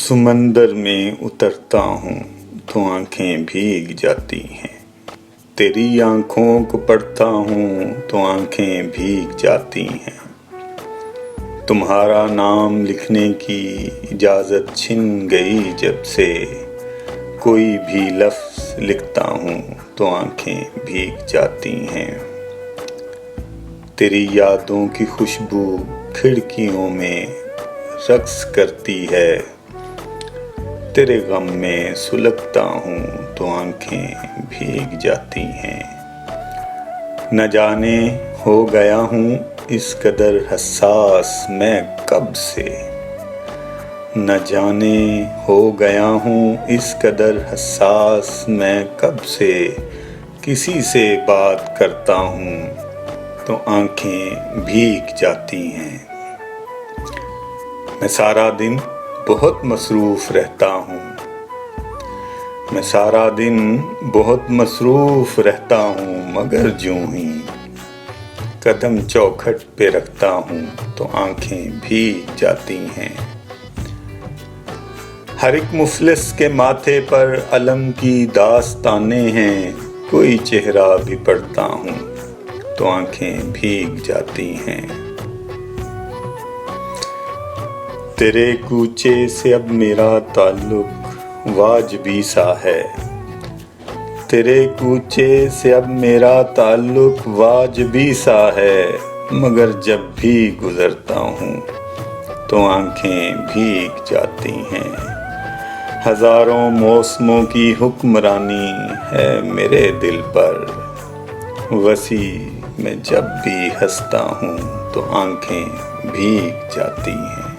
समंदर में उतरता हूँ तो आंखें भीग जाती हैं। तेरी आंखों को पढ़ता हूँ तो आंखें भीग जाती हैं। तुम्हारा नाम लिखने की इजाज़त छिन गई जब से, कोई भी लफ्ज़ लिखता हूँ तो आंखें भीग जाती हैं। तेरी यादों की खुशबू खिड़कियों में रक्स करती है। तेरे गम में सुलगता हूँ तो आंखें भीग जाती हैं। न जाने हो गया हूँ इस कदर हसास मैं कब से, न जाने हो गया हूँ इस कदर हसास मैं कब से। किसी से बात करता हूँ तो आंखें भीग जाती हैं। मैं सारा दिन बहुत मसरूफ़ रहता हूँ, मैं सारा दिन बहुत मसरूफ़ रहता हूँ, मगर यूं ही कदम चौखट पे रखता हूँ तो आंखें भीग जाती हैं। हर एक मुफलिस के माथे पर अलम की दास्ताने हैं, कोई चेहरा भी पढ़ता हूँ तो आंखें भीग जाती हैं। तेरे कूचे से अब मेरा ताल्लुक वाजिबी सा है, तेरे कूचे से अब मेरा ताल्लुक वाजिबी सा है, मगर जब भी गुज़रता हूँ तो आंखें भीग जाती हैं। हज़ारों मौसमों की हुक्मरानी है मेरे दिल पर, वसी मैं जब भी हंसता हूँ तो आंखें भीग जाती हैं।